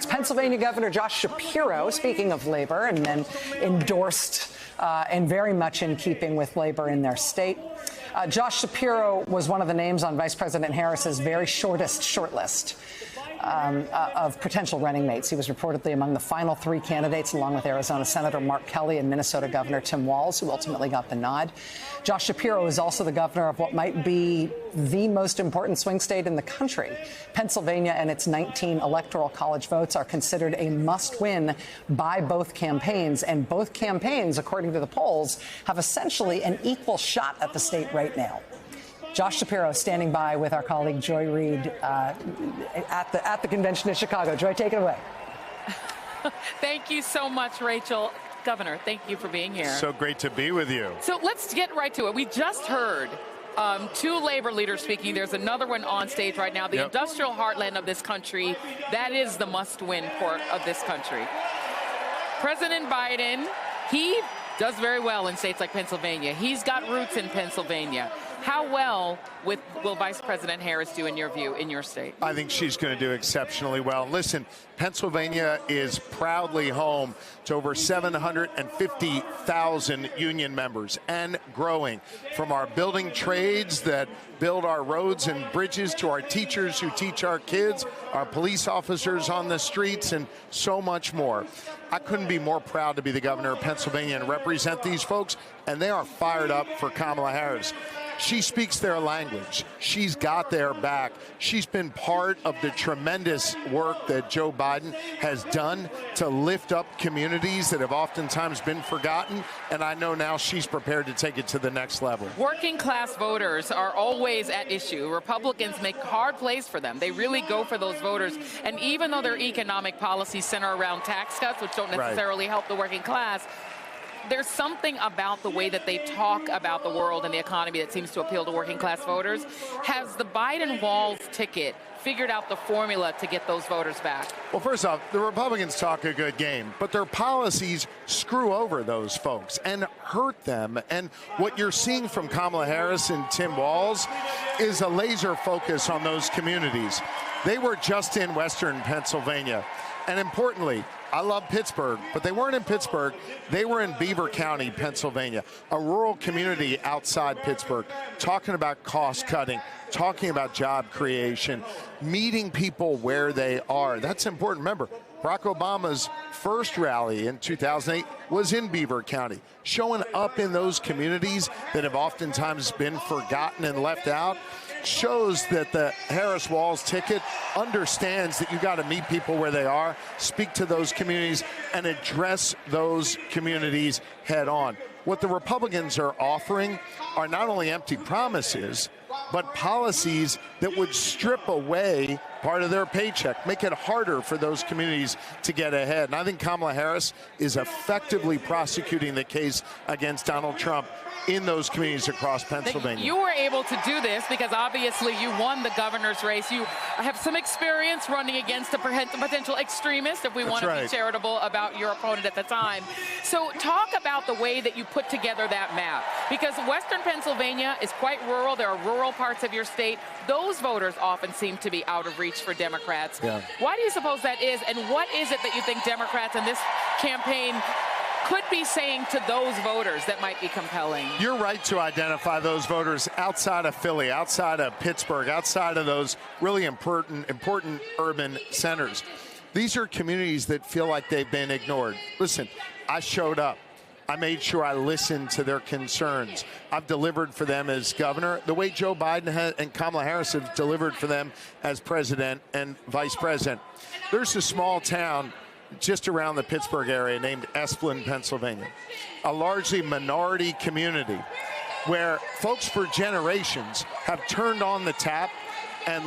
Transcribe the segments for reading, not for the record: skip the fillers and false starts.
Pennsylvania Governor Josh Shapiro, speaking of labor, and then endorsed and very much in keeping with labor in their state. Josh Shapiro was one of the names on Vice President Harris's very shortest shortlist of potential running mates. He was reportedly among the final three candidates, along with Arizona Senator Mark Kelly and Minnesota Governor Tim Walz, who ultimately got the nod. Josh Shapiro is also the governor of what might be the most important swing state in the country. Pennsylvania and its 19 electoral college votes are considered a must-win by both campaigns, and both campaigns, according to the polls, have essentially an equal shot at the state right now. Josh Shapiro standing by with our colleague Joy Reid at the convention in Chicago. Joy, take it away. Thank you so much, Rachel. Governor, thank you for being here. So great to be with you. So let's get right to it. We just heard two labor leaders speaking. There's another one on stage right now. The industrial heartland of this country, that is the must-win port of this country. President Biden, he does very well in states like Pennsylvania. He's got roots in Pennsylvania. How well will Vice President Harris do, in your view, in your state? I think she's going to do exceptionally well. Listen, Pennsylvania is proudly home to over 750,000 union members and growing. From our building trades that build our roads and bridges to our teachers who teach our kids, our police officers on the streets, and so much more. I couldn't be more proud to be the governor of Pennsylvania and represent these folks, and they are fired up for Kamala Harris. She speaks their language. She's got their back. She's been part of the tremendous work that Joe Biden has done to lift up communities that have oftentimes been forgotten, and I know now she's prepared to take it to the next level. Working class voters are always at issue. Republicans make hard plays for them. They really go for those voters, and even though their economic policies center around tax cuts, which don't necessarily help the working class, there's something about the way that they talk about the world and the economy that seems to appeal to working class voters. Has the Biden-Walz ticket figured out the formula to get those voters back? Well, first off, the Republicans talk a good game, but their policies screw over those folks and hurt them. And what you're seeing from Kamala Harris and Tim Walz is a laser focus on those communities. They were just in Western Pennsylvania. And importantly, I love Pittsburgh, but they weren't in Pittsburgh. They were in Beaver County, Pennsylvania, a rural community outside Pittsburgh, talking about cost cutting, talking about job creation, meeting people where they are. That's important. Remember, Barack Obama's first rally in 2008 was in Beaver County, showing up in those communities that have oftentimes been forgotten and left out. Shows that the Harris-Walz ticket understands that you got to meet people where they are, speak to those communities, and address those communities head on. What the Republicans are offering are not only empty promises, but policies that would strip away part of their paycheck, make it harder for those communities to get ahead. And I think Kamala Harris is effectively prosecuting the case against Donald Trump in those communities across Pennsylvania. You were able to do this because obviously you won the governor's race. You have some experience running against a potential extremist, if we want to be charitable about your opponent at the time. So talk about the way that you put together that map, because Western Pennsylvania is quite rural. There are rural parts of your state. Those voters often seem to be out of reach for Democrats. Why do you suppose that is, and what is it that you think Democrats in this campaign could be saying to those voters that might be compelling? You're right to identify those voters outside of Philly, outside of Pittsburgh, outside of those really important urban centers. These are communities that feel like they've been ignored. Listen, I showed up. I made sure I listened to their concerns. I've delivered for them as governor the way Joe Biden and Kamala Harris have delivered for them as president and vice president. There's a small town just around the Pittsburgh area named Esplin, Pennsylvania, a largely minority community where folks for generations have turned on the tap and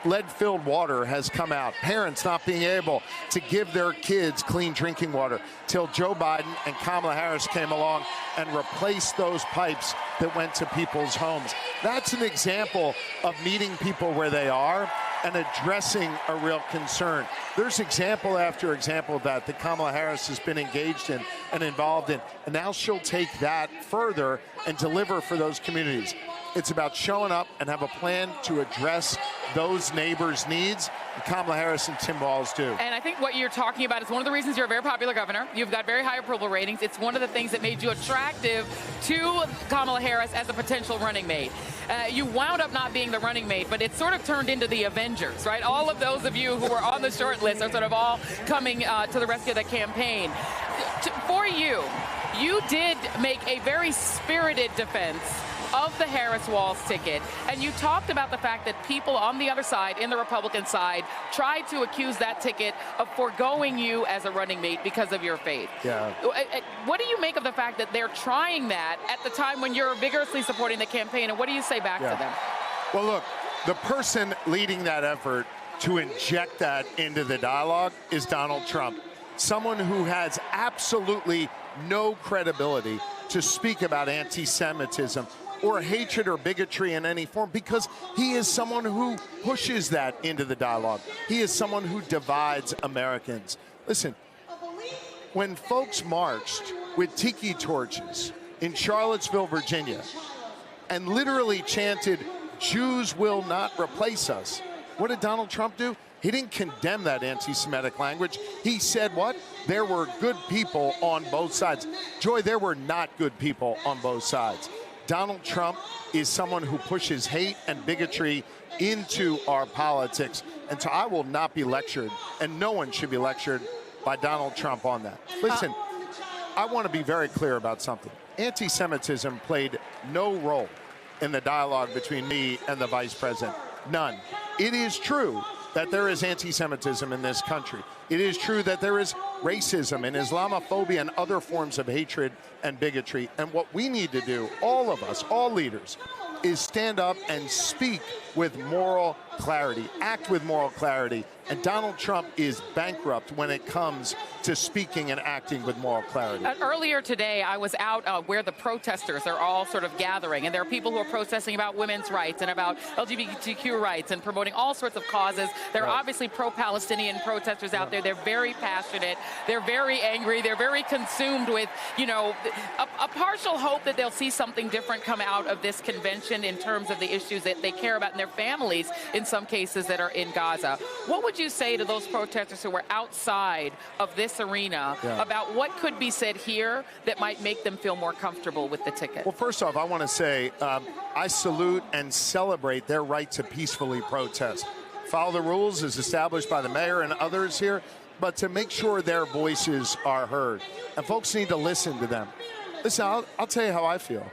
lead-filled water has come out. Parents not being able to give their kids clean drinking water till Joe Biden and Kamala Harris came along and replaced those pipes that went to people's homes. That's an example of meeting people where they are and addressing a real concern. There's example after example of that Kamala Harris has been engaged in and involved in, and now she'll take that further and deliver for those communities. It's about showing up and have a plan to address those neighbors' needs. Kamala Harris and Tim Walz do. And I think what you're talking about is one of the reasons you're a very popular governor. You've got very high approval ratings. It's one of the things that made you attractive to Kamala Harris as a potential running mate. You wound up not being the running mate, but it sort of turned into the Avengers, right? All of those of you who were on the short list are sort of all coming to the rescue of the campaign. For you, you did make a very spirited defense of the Harris-Walz ticket, and you talked about the fact that people on the other side, in the Republican side, tried to accuse that ticket of foregoing you as a running mate because of your faith. Yeah. What do you make of the fact that they're trying that at the time when you're vigorously supporting the campaign, and what do you say back to them? Well, look, the person leading that effort to inject that into the dialogue is Donald Trump, someone who has absolutely no credibility to speak about anti-Semitism or hatred or bigotry in any form, because he is someone who pushes that into the dialogue. He is someone who divides Americans. Listen, when folks marched with tiki torches in Charlottesville, Virginia, and literally chanted, "Jews will not replace us," what did Donald Trump do? He didn't condemn that anti-Semitic language. He said what? There were good people on both sides. Joy, there were not good people on both sides. Donald Trump is someone who pushes hate and bigotry into our politics. And so I will not be lectured, and no one should be lectured by Donald Trump on that. Listen, I want to be very clear about something. Anti-Semitism played no role in the dialogue between me and the vice president. None. It is true that there is anti-Semitism in this country. It is true that there is racism and Islamophobia and other forms of hatred and bigotry. And what we need to do, all of us, all leaders, is stand up and speak with moral clarity, act with moral clarity. And Donald Trump is bankrupt when it comes to speaking and acting with moral clarity. Earlier today, I was out where the protesters are all sort of gathering, and there are people who are protesting about women's rights and about LGBTQ rights and promoting all sorts of causes. There are obviously pro-Palestinian protesters out there. They're very passionate. They're very angry. They're very consumed with, you know, a partial hope that they'll see something different come out of this convention in terms of the issues that they care about in their families, in some cases, that are in Gaza. What would you say to those protesters who were outside of this arena about what could be said here that might make them feel more comfortable with the ticket? Well, first off, I want to say I salute and celebrate their right to peacefully protest. Follow the rules as established by the mayor and others here, but to make sure their voices are heard. And folks need to listen to them. Listen, I'll tell you how I feel.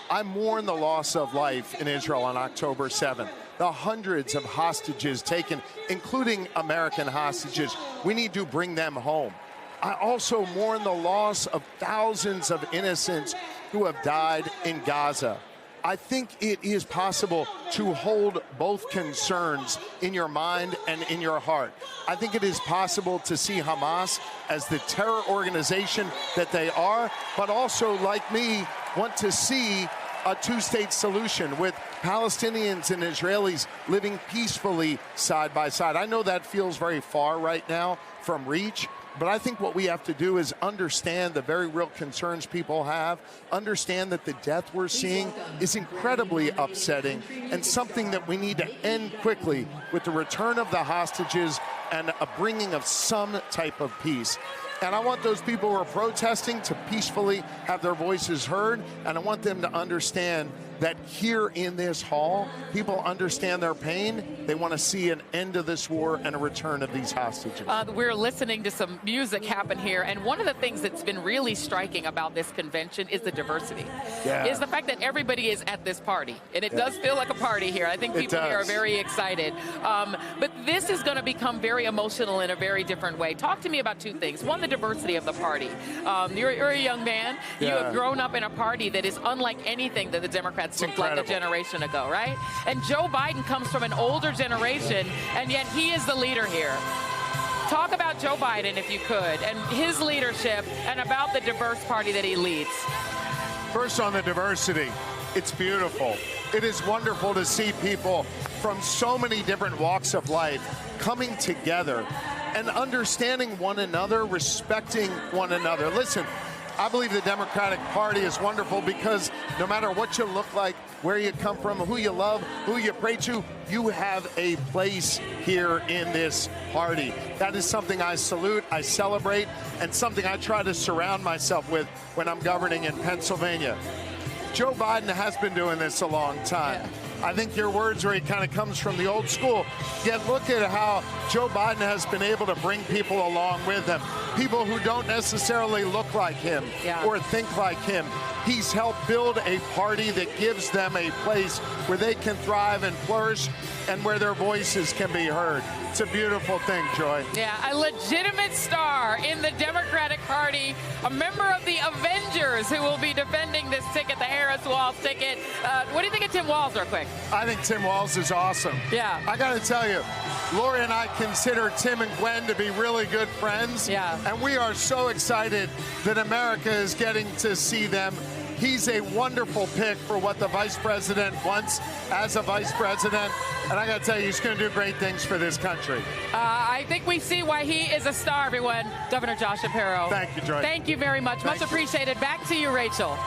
I mourn the loss of life in Israel on October 7th. The hundreds of hostages taken, including American hostages. We need to bring them home. I also mourn the loss of thousands of innocents who have died in Gaza. I think it is possible to hold both concerns in your mind and in your heart. I think it is possible to see Hamas as the terror organization that they are, but also, like me, want to see a two-state solution with Palestinians and Israelis living peacefully side by side. I know that feels very far right now from reach, but I think what we have to do is understand the very real concerns people have, understand that the death we're seeing is incredibly upsetting and something that we need to end quickly with the return of the hostages and a bringing of some type of peace. And I want those people who are protesting to peacefully have their voices heard, and I want them to understand that here in this hall, people understand their pain. They want to see an end to this war and a return of these hostages. We're listening to some music happen here, and one of the things that's been really striking about this convention is the diversity. Is the fact that everybody is at this party, and it does feel like a party here. I think people here are very excited. But this is going to become very emotional in a very different way. Talk to me about two things. One, the diversity of the party. You're a young man. You have grown up in a party that is unlike anything that the Democrats looked like a generation ago, right? And Joe Biden comes from an older generation, and yet he is the leader here. Talk about Joe Biden, if you could, and his leadership, and about the diverse party that he leads. First, on the diversity, it's beautiful. It is wonderful to see people from so many different walks of life coming together and understanding one another, respecting one another. Listen, I believe the Democratic Party is wonderful because no matter what you look like, where you come from, who you love, who you pray to, you have a place here in this party. That is something I salute, I celebrate, and something I try to surround myself with when I'm governing in Pennsylvania. Joe Biden has been doing this a long time. Yeah. I think your words where he kind of comes from the old school. Yet look at how Joe Biden has been able to bring people along with him. People who don't necessarily look like him or think like him. He's helped build a party that gives them a place where they can thrive and flourish and where their voices can be heard. It's a beautiful thing, Joy. Yeah, a legitimate star in the Democratic Party, a member of the Avengers who will be defending this ticket, the Harris Walz ticket. What do you think of Tim Walz, real quick? I think Tim Walz is awesome. Yeah. I got to tell you, Lori and I consider Tim and Gwen to be really good friends. Yeah. And we are so excited that America is getting to see them. He's a wonderful pick for what the vice president wants as a vice president. And I got to tell you, he's going to do great things for this country. I think we see why he is a star, everyone. Governor Josh Shapiro. Thank you, Joy. Thank you very much. Much appreciated. Back to you, Rachel.